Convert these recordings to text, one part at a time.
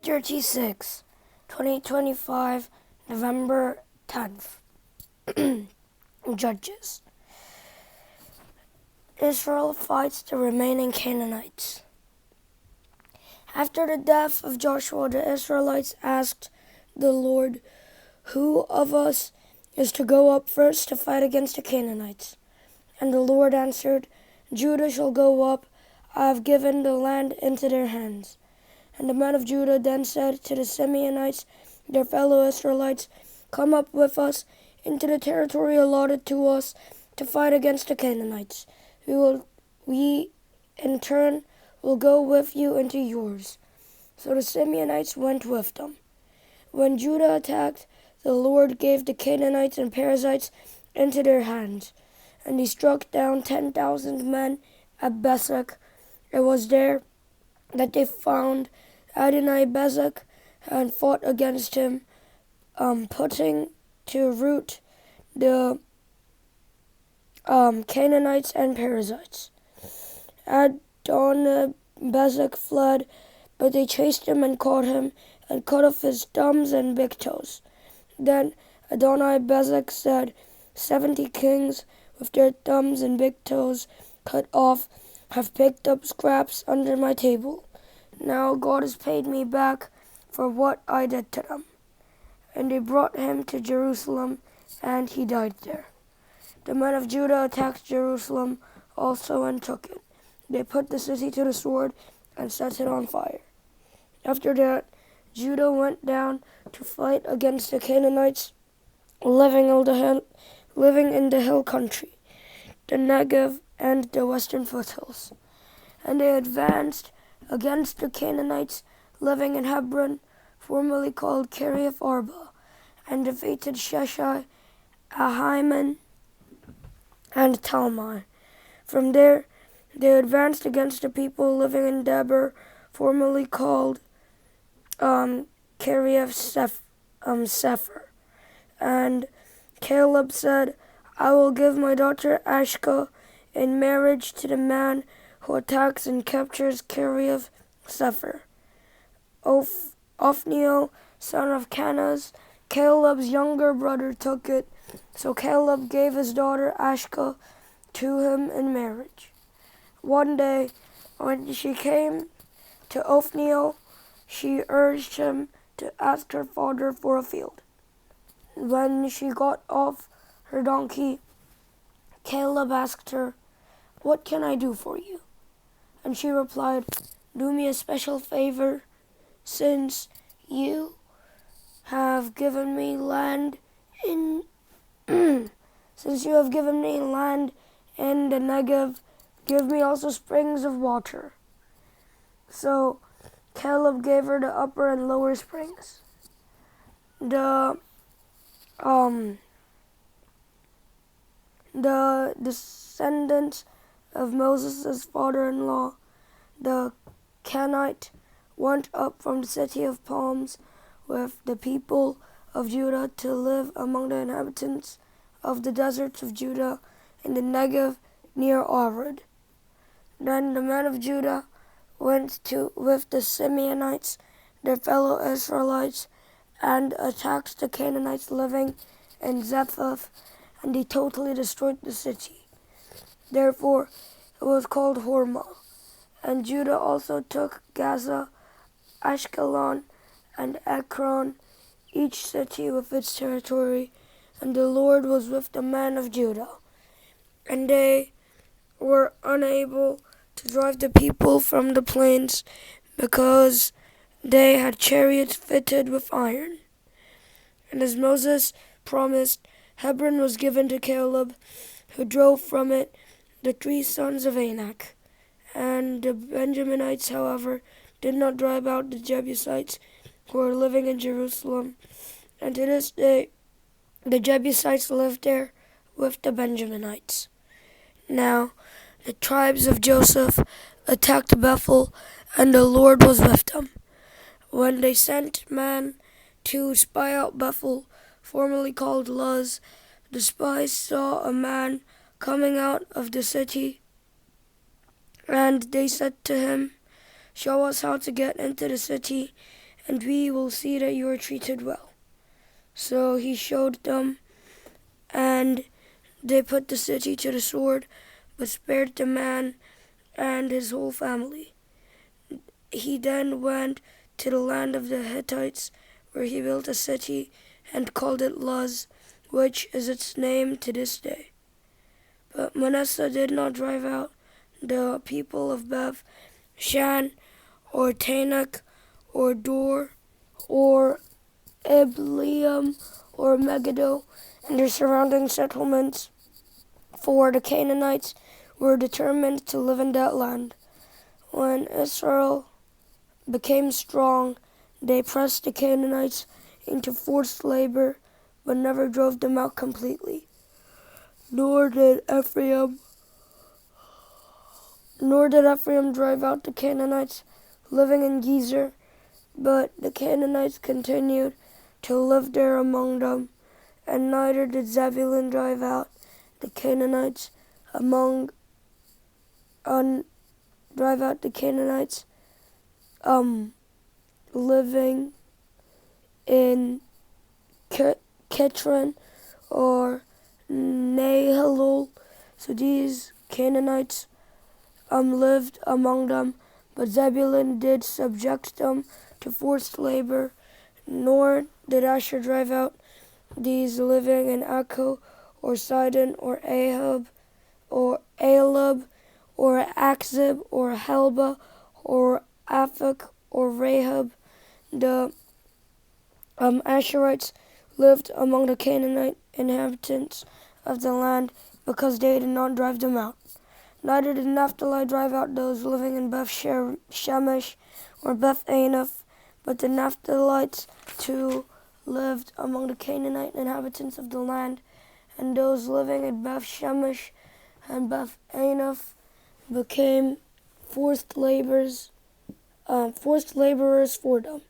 Day36, 2025, November 10th. Judges. Israel fights the remaining Canaanites. After the death of Joshua, the Israelites asked the Lord, "Who of us is to go up first to fight against the Canaanites?" And the Lord answered, "Judah shall go up. I have given the land into their hands." And the men of Judah then said to the Simeonites, their fellow Israelites, "Come up with us into the territory allotted to us to fight against the Canaanites. We in turn will go with you into yours." So the Simeonites went with them. When Judah attacked, the Lord gave the Canaanites and Perizzites into their hands, and he struck down 10,000 men at Bezek. It was there that they found Adonai-Bezek and fought against him, putting to rout the Canaanites and Perizzites. Adonai-Bezek fled, but they chased him and caught him and cut off his thumbs and big toes. Then Adonai-Bezek said, 70 kings with their thumbs and big toes cut off have picked up scraps under my table. Now God has paid me back for what I did to them." And they brought him to Jerusalem, and he died there. The men of Judah attacked Jerusalem also and took it. They put the city to the sword and set it on fire. After that, Judah went down to fight against the Canaanites living in the hill country, the Negev and the western foothills. And they advanced against the Canaanites living in Hebron, formerly called Kiriath Arba, and defeated Sheshai, Ahiman, and Talmai. From there, they advanced against the people living in Debir, formerly called Kiriath Sefer. And Caleb said, "I will give my daughter Ashka in marriage to the man who attacks and captures Kiriath Sefer." Othniel, son of Kenaz, Caleb's younger brother, took it, so Caleb gave his daughter Ashka to him in marriage. One day, when she came to Othniel, she urged him to ask her father for a field. When she got off her donkey, Caleb asked her, "What can I do for you?" And she replied, "Do me a special favor, since you have given me land in since you have given me land in the Negev, give me also springs of water." So Caleb gave her the upper and lower springs. The descendants of Moses' father-in-law, the Kenite, went up from the city of palms with the people of Judah to live among the inhabitants of the deserts of Judah in the Negev near Arad. Then the men of Judah went with the Simeonites, their fellow Israelites, and attacked the Canaanites living in Zephath, and they totally destroyed the city. Therefore, it was called Hormah. And Judah also took Gaza, Ashkelon, and Ekron, each city with its territory, and the Lord was with the men of Judah. And they were unable to drive the people from the plains, because they had chariots fitted with iron. And as Moses promised, Hebron was given to Caleb, who drove from it the 3 sons of Anak. And the Benjaminites, however, did not drive out the Jebusites who were living in Jerusalem. And to this day, the Jebusites live there with the Benjaminites. Now, the tribes of Joseph attacked Bethel, and the Lord was with them. When they sent men to spy out Bethel, formerly called Luz, the spies saw a man coming out of the city, and they said to him, "Show us how to get into the city and we will see that you are treated well. So he showed them, and they put the city to the sword, but spared the man and his whole family. He then went to the land of the Hittites, where he built a city and called it Luz, which is its name to this day. But Manasseh did not drive out the people of Beth Shan, or Tanakh, or Dor, or Ibleam, or Megiddo, and their surrounding settlements, for the Canaanites were determined to live in that land. When Israel became strong, they pressed the Canaanites into forced labor, but never drove them out completely. Nor did Ephraim drive out the Canaanites living in Gezer, but the Canaanites continued to live there among them, and neither did Zebulun drive out the Canaanites living in Kitron or Nahalol. So these Canaanites lived among them, but Zebulun did subject them to forced labor, nor did Asher drive out these living in Akko, or Sidon, or Ahab, or Alab, or Akzib, or Helba, or Aphek, or Rahab. The Asherites lived among the Canaanite inhabitants of the land, because they did not drive them out. Neither did Naphtali drive out those living in Beth Shemesh or Beth Anaph, but the Naphtalites too lived among the Canaanite inhabitants of the land, and those living in Beth Shemesh and Beth Anaph became forced laborers for them.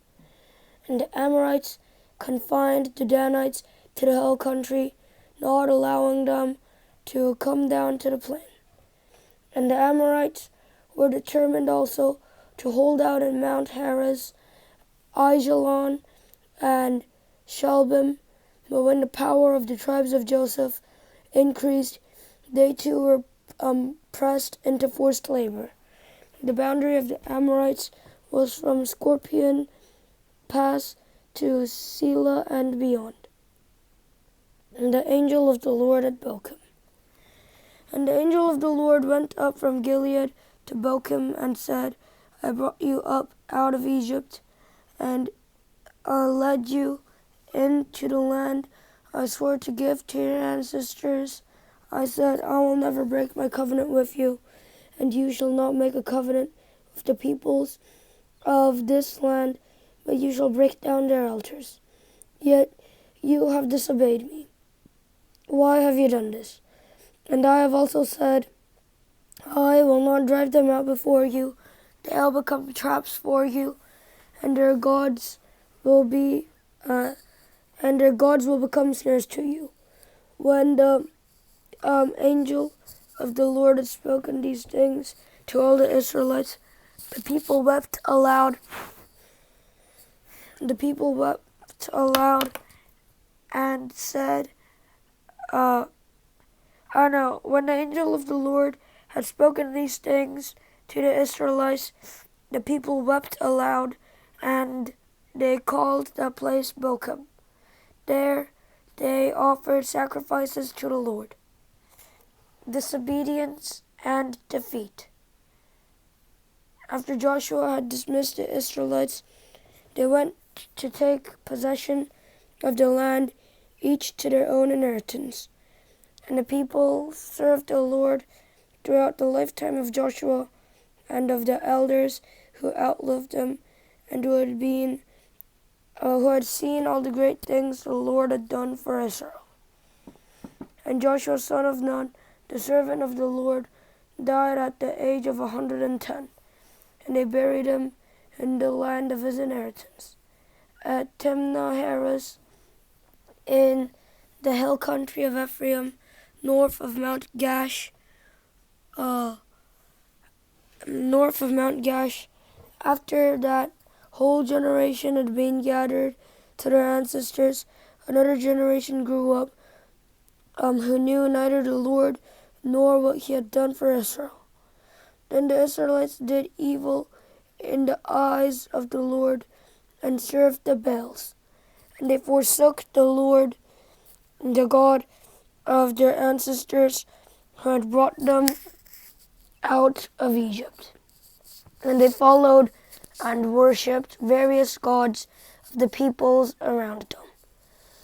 And the Amorites confined the Danites to the hill country, not allowing them to come down to the plain. And the Amorites were determined also to hold out in Mount Heres, Aijalon, and Shalbim. But when the power of the tribes of Joseph increased, they too were pressed into forced labor. The boundary of the Amorites was from Scorpion Pass to Selah and beyond. And the angel of the Lord at Bochim. And the angel of the Lord went up from Gilead to Bochim and said, I brought you up out of Egypt, and led you into the land I swore to give to your ancestors. I said, I will never break my covenant with you, and you shall not make a covenant with the peoples of this land, but you shall break down their altars. Yet you have disobeyed me. Why have you done this? And I have also said, I will not drive them out before you. They will become traps for you, and their gods will become snares to you. When the angel of the Lord had spoken these things to all the Israelites, the people wept aloud. And said, when the angel of the Lord had spoken these things to the Israelites, the people wept aloud, and they called that place Bochim. There they offered sacrifices to the Lord. Disobedience and defeat. After Joshua had dismissed the Israelites, they went to take possession of the land, each to their own inheritance. And the people served the Lord throughout the lifetime of Joshua and of the elders who outlived him, and who had seen all the great things the Lord had done for Israel. And Joshua son of Nun, the servant of the Lord, died at the age of 110, and they buried him in the land of his inheritance, at Timnah Heres, in the hill country of Ephraim, north of Mount Gash. After that whole generation had been gathered to their ancestors, another generation grew up who knew neither the Lord nor what he had done for Israel. Then the Israelites did evil in the eyes of the Lord and served the Baals. And they forsook the Lord, the God of their ancestors, who had brought them out of Egypt. And they followed and worshipped various gods of the peoples around them.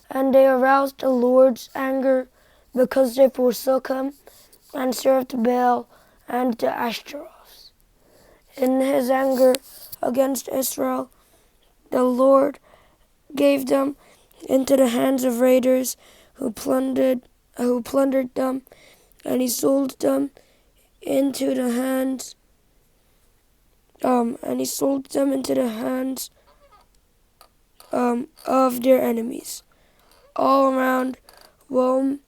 And they aroused the Lord's anger because they forsook him and served Baal and the Ashtaroths. In his anger against Israel, the Lord gave them into the hands of raiders who plundered them, and he sold them into the hands of their enemies. All around Rome,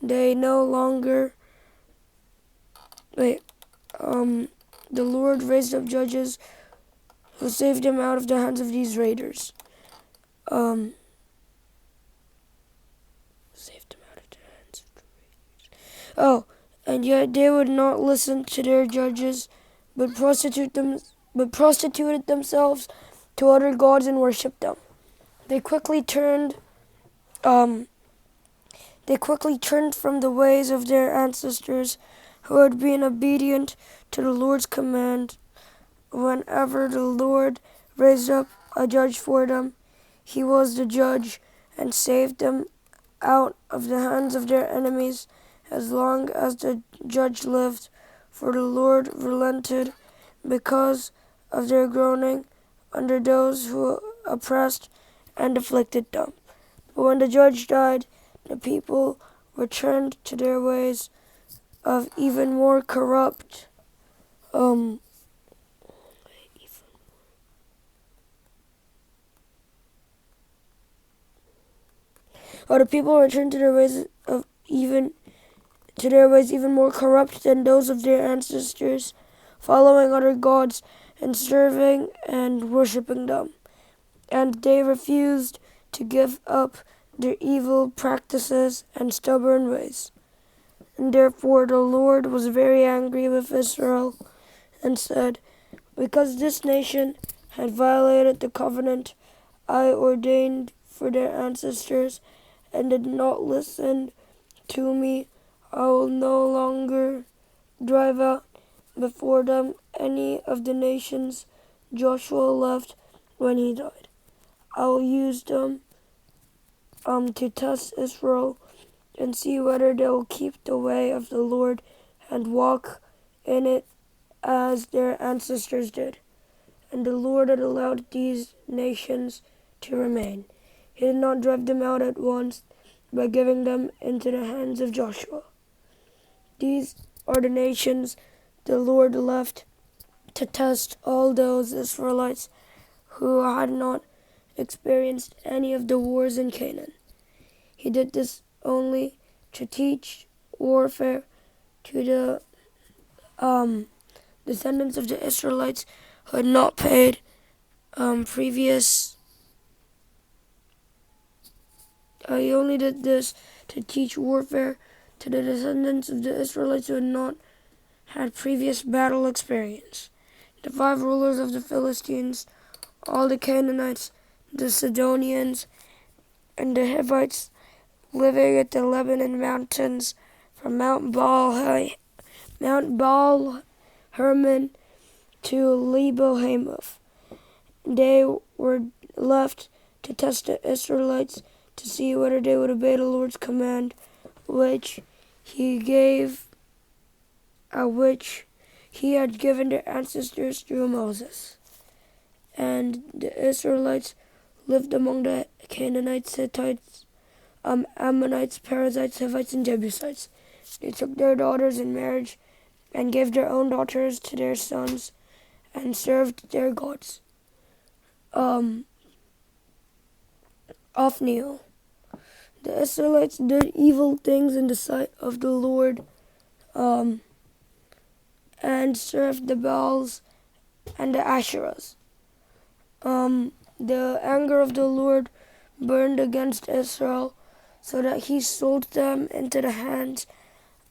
they no longer the Lord raised up judges who saved him out of the hands of these raiders. And yet they would not listen to their judges, but prostituted themselves to other gods and worshipped them. They quickly turned from the ways of their ancestors who had been obedient to the Lord's command. Whenever the Lord raised up a judge for them, he was the judge and saved them out of the hands of their enemies as long as the judge lived, for the Lord relented because of their groaning under those who oppressed and afflicted them. But when the judge died, the people returned to their ways of even more corrupt the people returned to their ways even more corrupt than those of their ancestors, following other gods and serving and worshipping them. And they refused to give up their evil practices and stubborn ways. And therefore the Lord was very angry with Israel and said, "Because this nation had violated the covenant I ordained for their ancestors and did not listen to me, I will no longer drive out before them any of the nations Joshua left when he died. I will use them to test Israel and see whether they will keep the way of the Lord and walk in it as their ancestors did." And the Lord had allowed these nations to remain. He did not drive them out at once by giving them into the hands of Joshua. These are the nations the Lord left to test all those Israelites who had not experienced any of the wars in Canaan. He did this only to teach warfare to the descendants of the Israelites who had not paid previous. He only did this to teach warfare to the descendants of the Israelites who had not had previous battle experience. The 5 rulers of the Philistines, all the Canaanites, the Sidonians, and the Hivites living at the Lebanon mountains from Mount Baal Hermon to Lebo Hamath. They were left to test the Israelites to see whether they would obey the Lord's command, which he had given their ancestors through Moses. And the Israelites lived among the Canaanites, Hittites, Ammonites, Perizzites, Hivites, and Jebusites. They took their daughters in marriage and gave their own daughters to their sons and served their gods. Othniel. The Israelites did evil things in the sight of the Lord and served the Baals and the Asherahs. the anger of the Lord burned against Israel, so that he sold them into the hands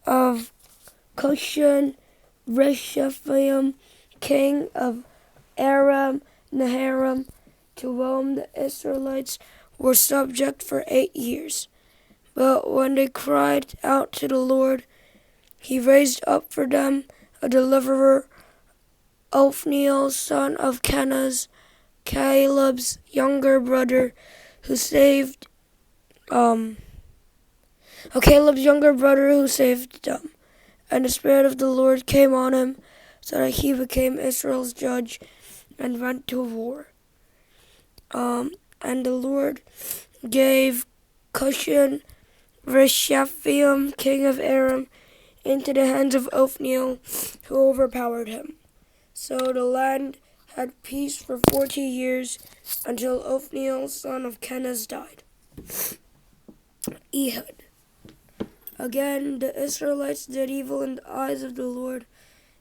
of ch.1-ch.6, king of Aram Naharaim, to whom the Israelites were subject for 8 years. But when they cried out to the Lord, he raised up for them a deliverer, Othniel, son of Kenaz, Caleb's younger brother, who saved them. And the Spirit of the Lord came on him, so that he became Israel's judge and went to war. And the Lord gave ch.1-ch.6, king of Aram, into the hands of Othniel, who overpowered him. So the land had peace for 40 years, until Othniel, son of Kenaz, died. Ehud. Again, the Israelites did evil in the eyes of the Lord,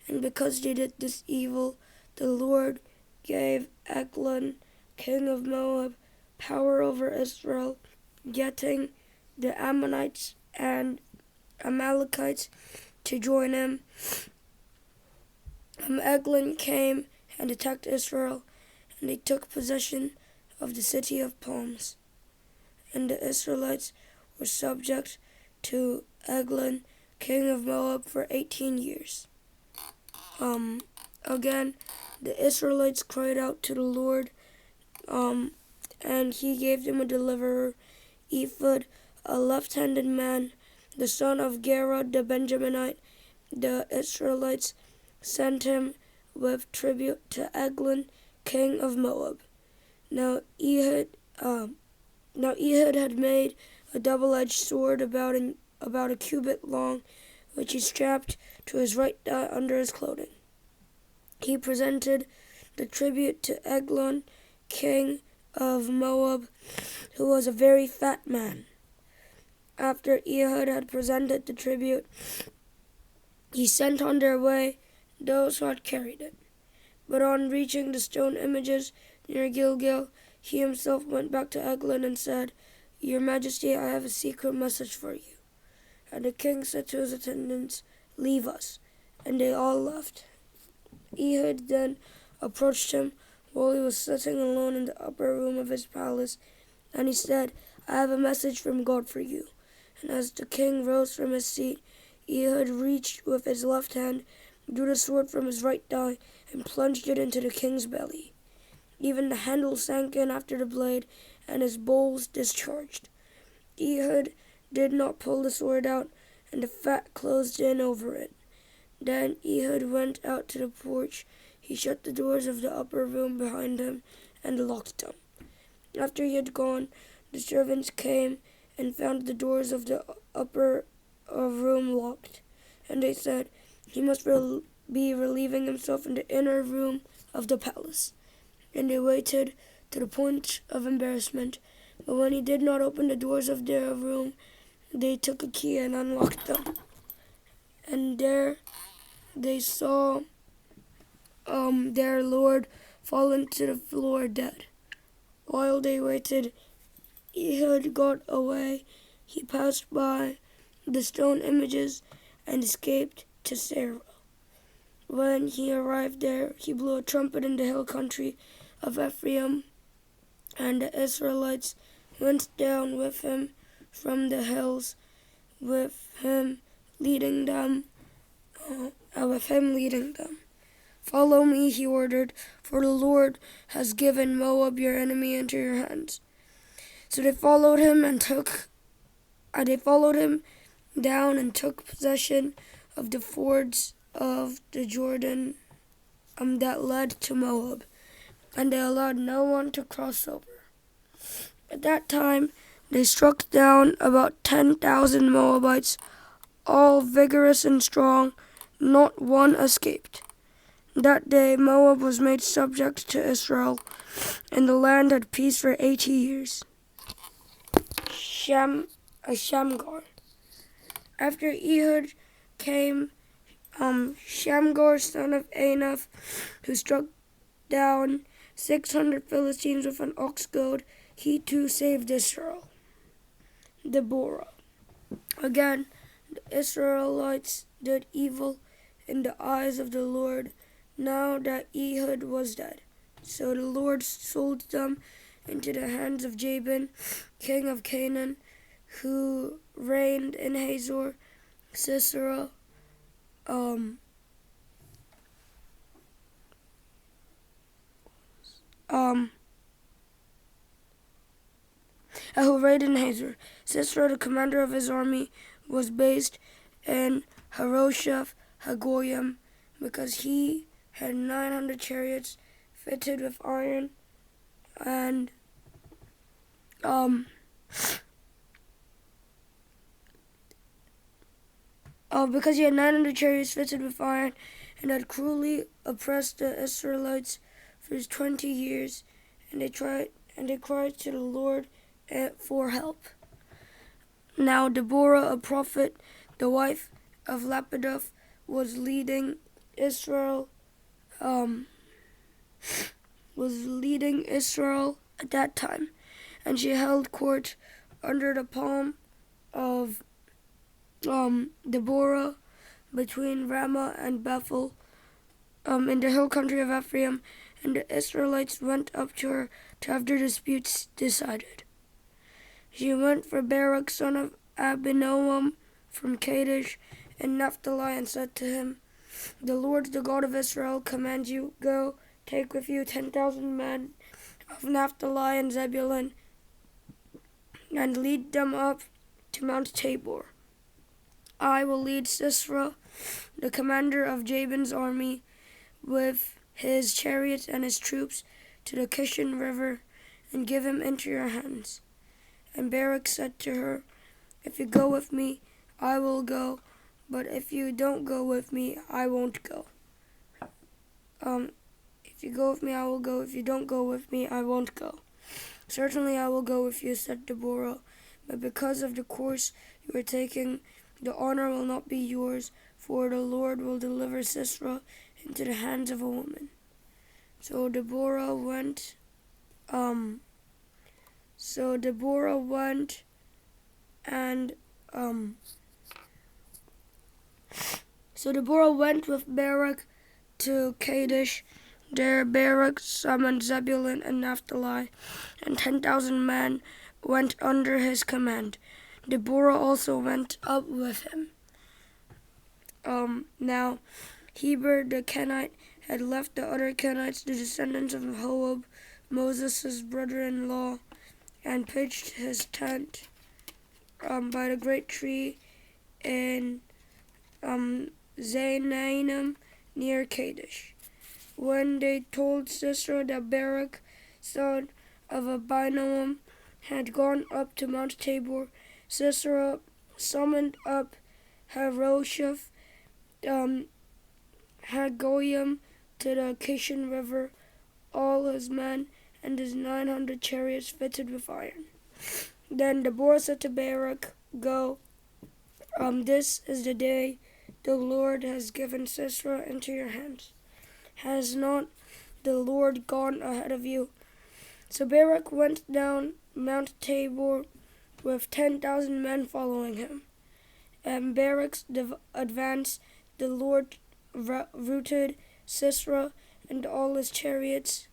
and because they did this evil, the Lord gave Eglon, king of Moab, power over Israel, getting the Ammonites and Amalekites to join him. Eglon came and attacked Israel, and they took possession of the city of palms. And the Israelites were subject to Eglon, king of Moab, for 18 years. Again, the Israelites cried out to the Lord, and he gave them a deliverer, Ephod, a left-handed man, the son of Gera the Benjaminite. The Israelites sent him with tribute to Eglon, king of Moab. Now Ehud had made a double-edged sword about a cubit long, which he strapped to his right thigh under his clothing. He presented the tribute to Eglon, king of Moab, who was a very fat man. After Ehud had presented the tribute, he sent on their way those who had carried it. But on reaching the stone images near Gilgal, he himself went back to Eglon and said, "Your Majesty, I have a secret message for you." And the king said to his attendants, "Leave us." And they all left. Ehud then approached him while he was sitting alone in the upper room of his palace, and he said, "I have a message from God for you." And as the king rose from his seat, Ehud reached with his left hand, drew the sword from his right thigh, and plunged it into the king's belly. Even the handle sank in after the blade, and his bowls discharged. Ehud did not pull the sword out, and the fat closed in over it. Then Ehud went out to the porch. He shut the doors of the upper room behind him and locked them. After he had gone, the servants came and found the doors of the upper room locked. And they said, "He must be relieving himself in the inner room of the palace." And they waited to the point of embarrassment. But when he did not open the doors of their room, they took a key and unlocked them. And there they saw their lord fallen to the floor dead. While they waited, Ehud got away. He passed by the stone images and escaped to Sarah. When he arrived there, he blew a trumpet in the hill country of Ephraim, and the Israelites went down with him from the hills, with him leading them. "Follow me," he ordered, "for the Lord has given Moab, your enemy, into your hands." So they followed him down and took possession of the fords of the Jordan that led to Moab, and they allowed no one to cross over. At that time, they struck down about 10,000 Moabites, all vigorous and strong. Not one escaped. That day Moab was made subject to Israel, and the land had peace for 80 years. Shamgar. After Ehud came Shamgar, son of Anath, who struck down 600 Philistines with an ox goad. He too saved Israel. Deborah. Again, the Israelites did evil in the eyes of the Lord, now that Ehud was dead. So the Lord sold them into the hands of Jabin, king of Canaan, who reigned in Hazor, Sisera, who reigned in Hazor. Sisera, the commander of his army, was based in Harosheth Hagoyim, because he had 900 chariots fitted with iron, and because he had 900 chariots fitted with iron, and had cruelly oppressed the Israelites for 20 years, and they cried to the Lord for help. Now Deborah, a prophet, the wife of Lapidoth, was leading Israel at that time, and she held court under the palm of Deborah between Ramah and Bethel, in the hill country of Ephraim, and the Israelites went up to her to have their disputes decided. She went for Barak, son of Abinoam, from Kadesh in Naphtali, and said to him, "The Lord, the God of Israel, commands you, go, take with you 10,000 men of Naphtali and Zebulun, and lead them up to Mount Tabor. I will lead Sisera, the commander of Jabin's army, with his chariots and his troops, to the Kishon River, and give him into your hands." And Barak said to her, "If you go with me, I will go, but if you don't go with me, I won't go. If you go with me, I will go. If you don't go with me, I won't go." "Certainly I will go with you," said Deborah, "but because of the course you are taking, the honor will not be yours, for the Lord will deliver Sisera into the hands of a woman." So Deborah went and Deborah went with Barak to Kadesh. There Barak summoned Zebulun and Naphtali, and 10,000 men went under his command. Deborah also went up with him. Now Heber the Kenite had left the other Kenites, the descendants of Hobab, Moses' brother-in-law, and pitched his tent by the great tree in Zaanannim near Kadesh. When they told Sisera that Barak, son of Abinoam, had gone up to Mount Tabor, Sisera summoned up Harosheth Hagoyim to the Kishon River, all his men and his 900 chariots fitted with iron. Then Deborah said to Barak, "Go, this is the day the Lord has given Sisera into your hands. Has not the Lord gone ahead of you?" So Barak went down Mount Tabor with 10,000 men following him. And Barak's advance, the Lord routed Sisera and all his chariots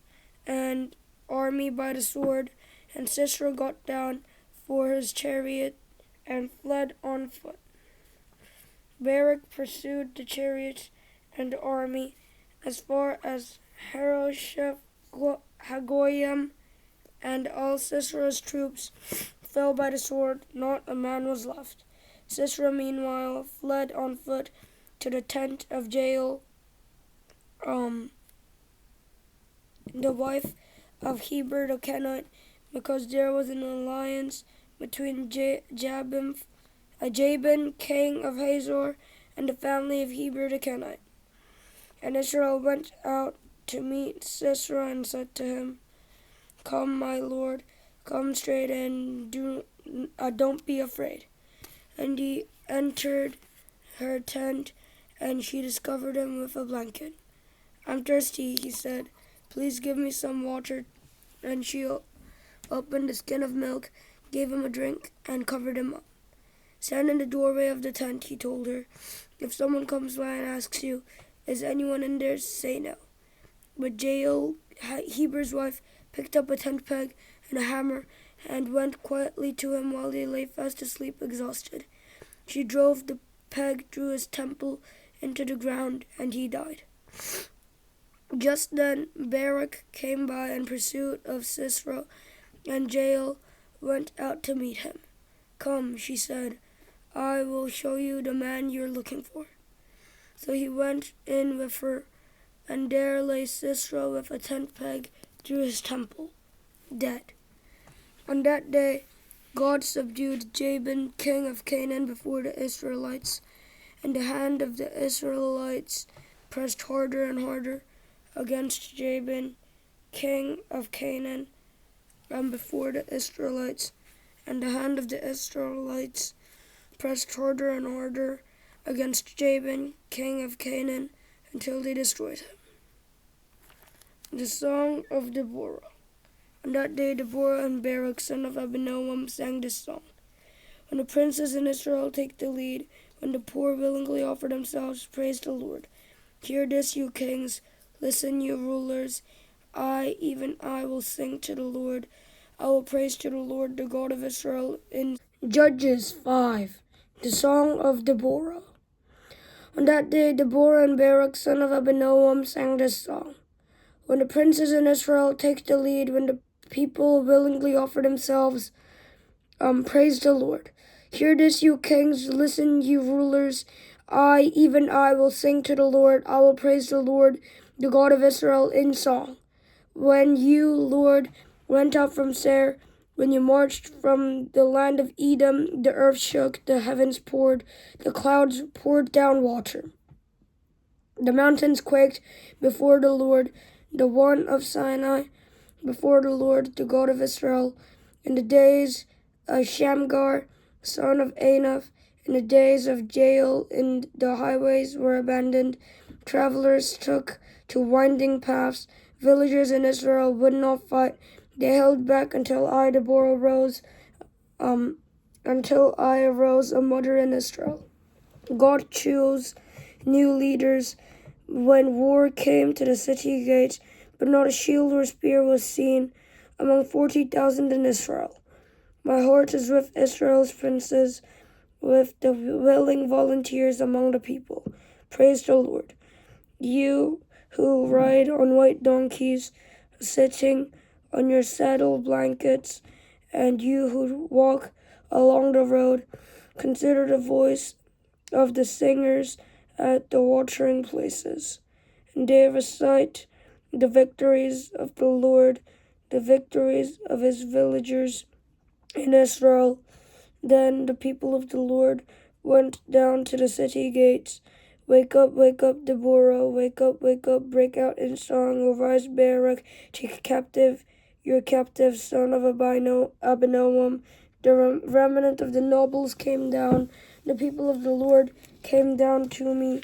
and army by the sword, and Sisera got down for his chariot and fled on foot. Barak pursued the chariots and the army as far as Harosheth Hagoyim, and all Sisera's troops fell by the sword, not a man was left. Sisera meanwhile fled on foot to the tent of Jael, the wife of Heber the Kenite, because there was an alliance between Jabin, king of Hazor, and the family of Heber the Kenite. And Israel went out to meet Sisera and said to him, "Come, my lord, come straight in, don't be afraid." And he entered her tent, and she discovered him with a blanket. "I'm thirsty," he said. Please give me some water. And she opened a skin of milk, gave him a drink, and covered him up. Stand in the doorway of the tent, he told her. If someone comes by and asks you, is anyone in there, say no. But Jael, Heber's wife, picked up a tent peg and a hammer and went quietly to him while he lay fast asleep, exhausted. She drove the peg through his temple into the ground, and he died. Just then Barak came by in pursuit of Sisera, and Jael went out to meet him. Come, she said, I will show you the man you're looking for. So he went in with her, and there lay Sisera with a tent peg through his temple, dead. On that day, God subdued Jabin, king of Canaan, before the Israelites, and the hand of the Israelites pressed harder and harder against Jabin, king of Canaan, and before the Israelites, and the hand of the Israelites pressed harder and harder against Jabin, king of Canaan, until they destroyed him. The Song of Deborah. On that day Deborah and Barak, son of Abinoam, sang this song. When the princes in Israel take the lead, when the poor willingly offer themselves, praise the Lord. Hear this, you kings, listen, you rulers. I, even I, will sing to the Lord. I will praise to the Lord, the God of Israel, in Judges 5. The Song of Deborah. On that day Deborah and Barak, son of Abinoam, sang this song. When the princes in Israel take the lead, when the people willingly offer themselves, praise the Lord. Hear this, you kings, listen, you rulers. I, even I, will sing to the Lord. I will praise the Lord, the God of Israel, in song. When you, Lord, went out from Seir, when you marched from the land of Edom, the earth shook, the heavens poured, the clouds poured down water. The mountains quaked before the Lord, the one of Sinai, before the Lord, the God of Israel. In the days of Shamgar, son of Anath, in the days of Jael, the highways were abandoned. Travelers took to winding paths. Villagers in Israel would not fight. They held back until I, Deborah, arose, a mother in Israel. God chose new leaders when war came to the city gates, but not a shield or spear was seen among 40,000 in Israel. My heart is with Israel's princes, with the willing volunteers among the people. Praise the Lord. You who ride on white donkeys, sitting on your saddle blankets, and you who walk along the road, consider the voice of the singers at the watering places. And they recite the victories of the Lord, the victories of his villagers in Israel. Then the people of the Lord went down to the city gates. Wake up, Deborah, wake up, break out in song, arise, Barak, take captive your captive son of Abinoam. The remnant of the nobles came down, the people of the Lord came down to me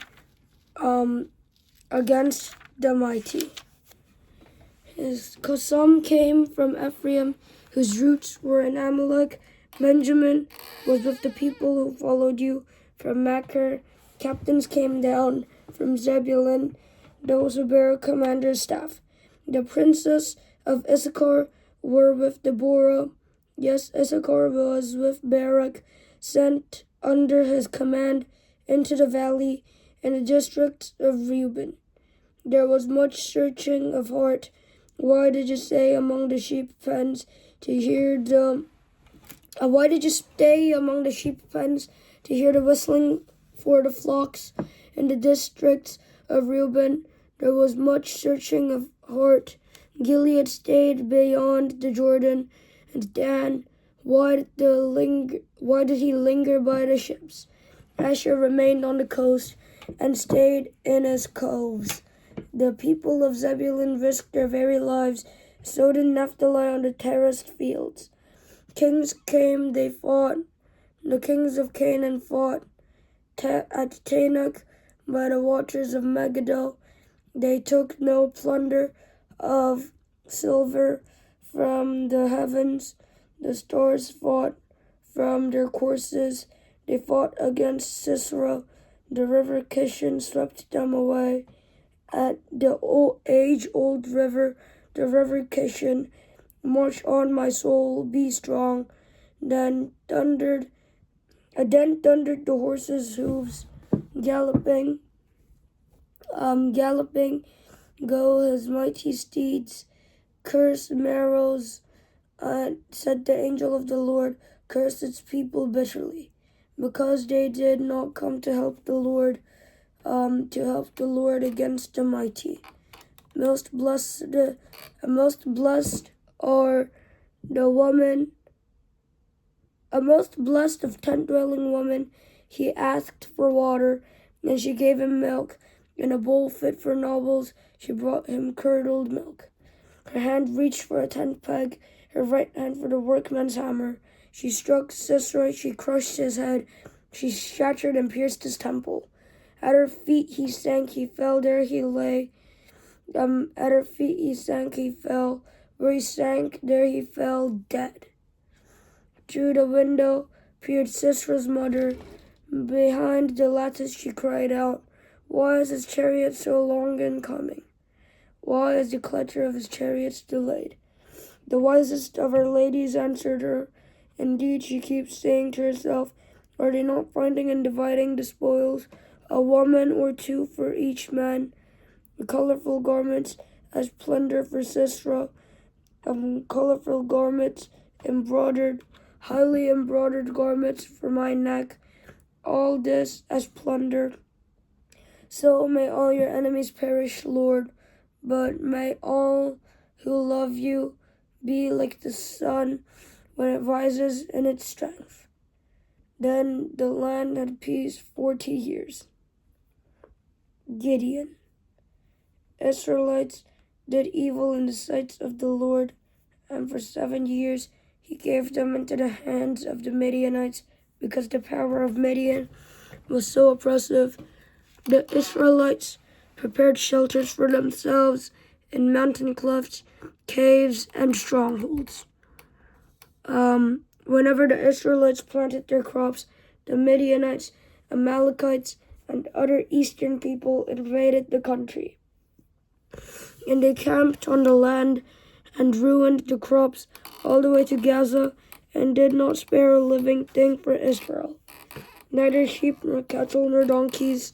against the mighty. Some came from Ephraim, whose roots were in Amalek. Benjamin was with the people who followed you. From Machir, captains came down. From Zebulun, those who bear a commander's staff. The princes of Issachar were with Deborah. Yes, Issachar was with Barak, sent under his command into the valley in the district of Reuben. There was much searching of heart. Why did you stay among the sheep pens to hear the whistling for the flocks in the districts of Reuben? There was much searching of heart. Gilead stayed beyond the Jordan, and Dan, why did he linger by the ships? Asher remained on the coast and stayed in his coves. The people of Zebulun risked their very lives, so did Naphtali on the terraced fields. Kings came, they fought. The kings of Canaan fought at Tanakh by the waters of Megiddo. They took no plunder of silver from the heavens. The stars fought from their courses. They fought against Sisera. The river Kishon swept them away. At the age-old river, the river Kishon, march on, my soul, be strong. Then thundered the horses' hooves, galloping, go his mighty steeds. Curse Meroz, said the angel of the Lord, curse its people bitterly, because they did not come to help the Lord, against the mighty. Most blessed are the woman, a most blessed of tent-dwelling women. He asked for water, and she gave him milk. In a bowl fit for nobles, she brought him curdled milk. Her hand reached for a tent peg, her right hand for the workman's hammer. She struck Sisera, she crushed his head, she shattered and pierced his temple. At her feet he sank, he fell, there he lay. At her feet he sank, he fell. Where he sank, there he fell, dead. Through the window peered Sisera's mother. Behind the lattice she cried out, why is his chariot so long in coming? Why is the clatter of his chariots delayed? The wisest of her ladies answered her. Indeed, she keeps saying to herself, are they not finding and dividing the spoils, a woman or two for each man? The colorful garments as plunder for Sisera, colorful garments embroidered, highly embroidered garments for my neck, all this as plunder. So may all your enemies perish, Lord, but may all who love you be like the sun when it rises in its strength. Then the land had peace 40 years. Gideon. Israelites did evil in the sight of the Lord, and for 7 years he gave them into the hands of the Midianites, because the power of Midian was so oppressive. The Israelites prepared shelters for themselves in mountain clefts, caves, and strongholds. Whenever the Israelites planted their crops, the Midianites, Amalekites, and other eastern people invaded the country. And they camped on the land and ruined the crops all the way to Gaza, and did not spare a living thing for Israel, neither sheep nor cattle nor donkeys.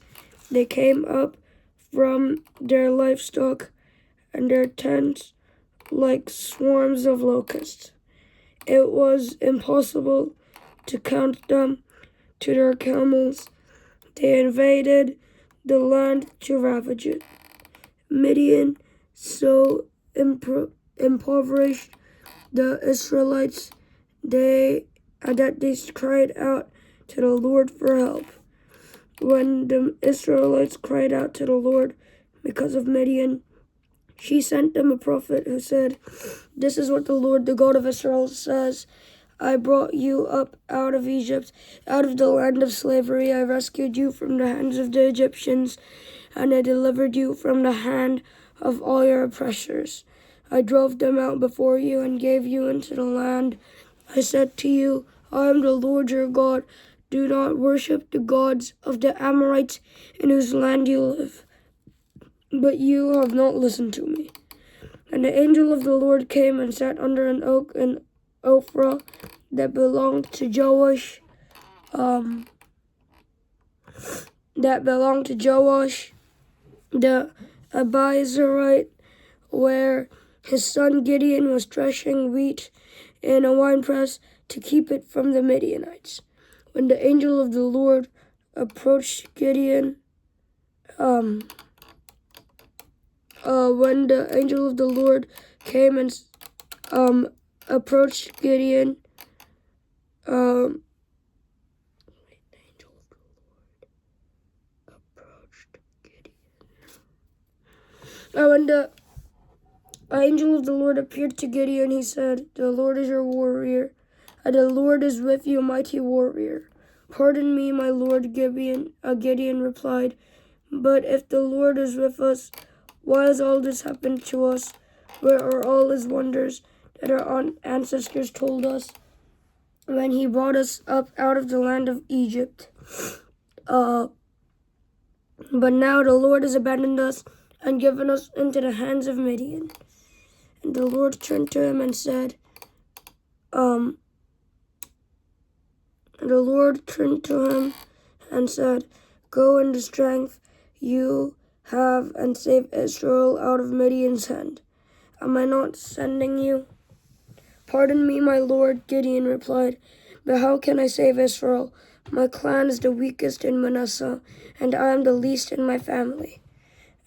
They came up from their livestock and their tents like swarms of locusts. It was impossible to count them to their camels. They invaded the land to ravage it. Midian so impoverished the Israelites that they cried out to the Lord for help. When the Israelites cried out to the Lord because of Midian, she sent them a prophet who said, this is what the Lord, the God of Israel, says. I brought you up out of Egypt, out of the land of slavery. I rescued you from the hands of the Egyptians, and I delivered you from the hand of all your oppressors. I drove them out before you and gave you into the land. I said to you, I am the Lord your God. Do not worship the gods of the Amorites in whose land you live. But you have not listened to me. And the angel of the Lord came and sat under an oak in Ophrah that belonged to Joash, the Abiezrite, where his son Gideon was threshing wheat in a winepress to keep it from the Midianites. When the angel of the Lord approached Gideon, when the angel of the Lord came and approached Gideon, when the angel of the Lord appeared to Gideon, he said, the Lord is your warrior, and the Lord is with you, mighty warrior. Pardon me, my lord, Gideon replied, but if the Lord is with us, why has all this happened to us? Where are all his wonders that our ancestors told us when he brought us up out of the land of Egypt? But now the Lord has abandoned us and given us into the hands of Midian. And the Lord turned to him and said, Go in the strength you have and save Israel out of Midian's hand. Am I not sending you? Pardon me, my lord, Gideon replied, but how can I save Israel? My clan is the weakest in Manasseh, and I am the least in my family.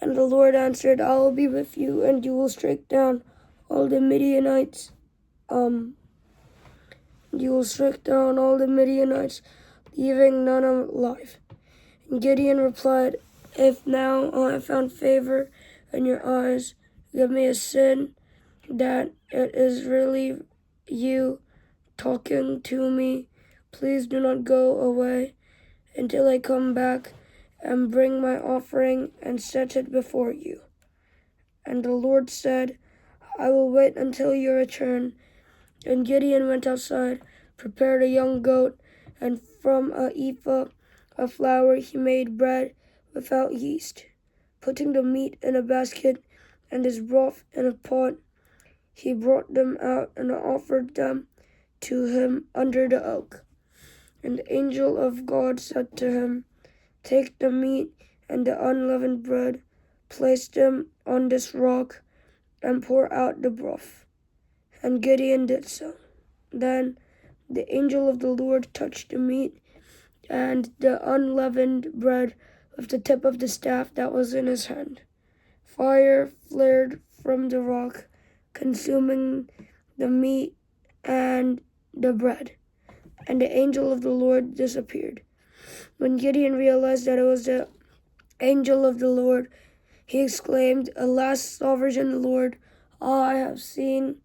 And the Lord answered, I will be with you, and you will strike down all the Midianites. Leaving none alive. And Gideon replied, If now I have found favor in your eyes, give me a sin that it is really you talking to me. Please do not go away until I come back and bring my offering and set it before you. And the Lord said, I will wait until your return. And Gideon went outside, prepared a young goat, and from a ephah of flour he made bread without yeast. Putting the meat in a basket and his broth in a pot, he brought them out and offered them to him under the oak. And the angel of God said to him, Take the meat and the unleavened bread, place them on this rock, and pour out the broth. And Gideon did so. Then the angel of the Lord touched the meat and the unleavened bread with the tip of the staff that was in his hand. Fire flared from the rock, consuming the meat and the bread, and the angel of the Lord disappeared. When Gideon realized that it was the angel of the Lord, he exclaimed, Alas, sovereign Lord, I have seen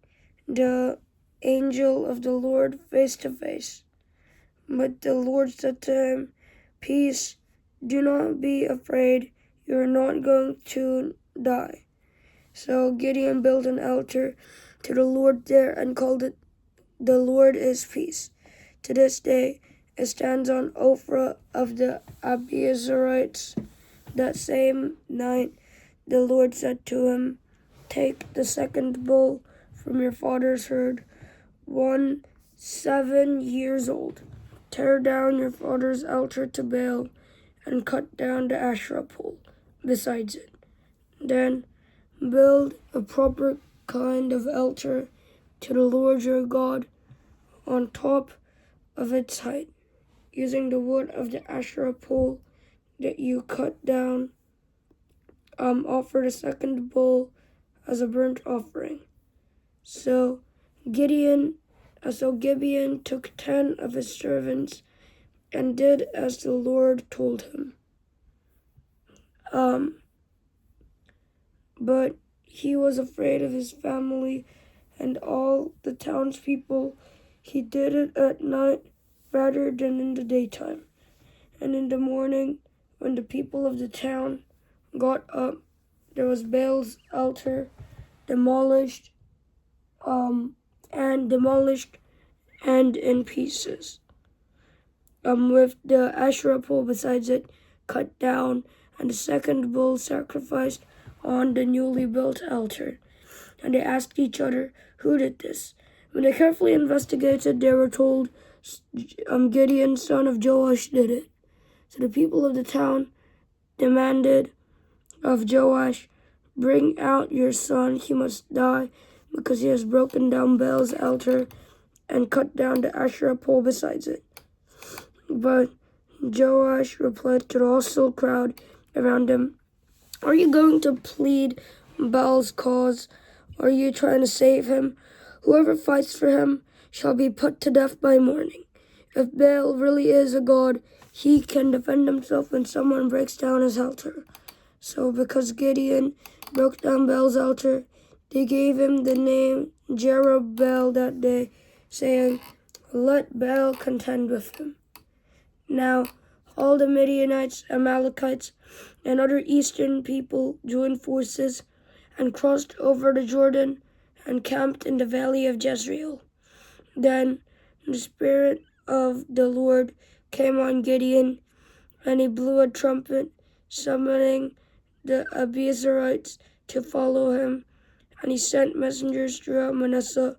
the angel of the Lord face to face. But the Lord said to him, Peace, do not be afraid, you are not going to die. So Gideon built an altar to the Lord there and called it, The Lord is Peace. To this day, it stands on Ophrah of the Abiezrites. That same night, the Lord said to him, Take the second bull from your father's herd, 7 years old. Tear down your father's altar to Baal and cut down the Asherah pole besides it. Then build a proper kind of altar to the Lord your God on top of its height, using the wood of the Asherah pole that you cut down. Offer the second bull as a burnt offering. So Gibeon took 10 of his servants and did as the Lord told him. But he was afraid of his family and all the townspeople. He did it at night rather than in the daytime. And in the morning, when the people of the town got up, there was Baal's altar demolished and in pieces, with the Asherah pole besides it cut down, and the second bull sacrificed on the newly built altar. And they asked each other, Who did this? When they carefully investigated, they were told, Gideon, son of Joash, did it. So the people of the town demanded of Joash, Bring out your son, he must die, because he has broken down Baal's altar and cut down the Asherah pole besides it. But Joash replied to the hostile crowd around him, Are you going to plead Baal's cause? Or are you trying to save him? Whoever fights for him shall be put to death by morning. If Baal really is a god, he can defend himself when someone breaks down his altar. So because Gideon broke down Baal's altar, they gave him the name Jerubbaal that day, saying, Let Baal contend with him. Now all the Midianites, Amalekites, and other eastern people joined forces and crossed over the Jordan and camped in the valley of Jezreel. Then the Spirit of the Lord came on Gideon, and he blew a trumpet, summoning the Abiezrites to follow him. And he sent messengers throughout Manasseh,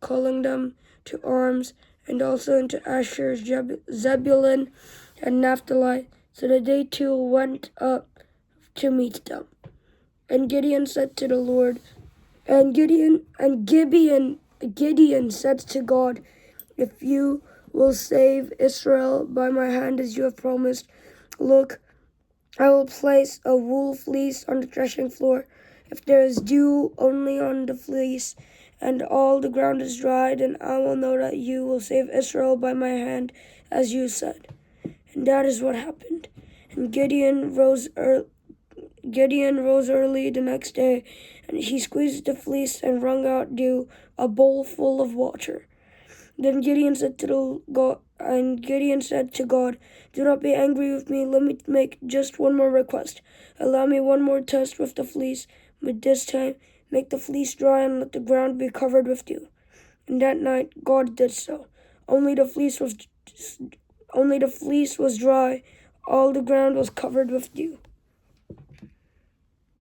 calling them to arms, and also into Asher, Zebulun, and Naphtali. So that they too went up to meet them. And Gideon said to the Lord, Gideon said to God, if you will save Israel by my hand as you have promised, look, I will place a wool fleece on the threshing floor. If there is dew only on the fleece, and all the ground is dry, then I will know that you will save Israel by my hand, as you said. And that is what happened. And Gideon rose early the next day, and he squeezed the fleece and wrung out dew, a bowl full of water. Then Gideon said to God, do not be angry with me. Let me make just one more request. Allow me one more test with the fleece, but this time make the fleece dry and let the ground be covered with dew. And that night God did so. Only the fleece was dry. All the ground was covered with dew.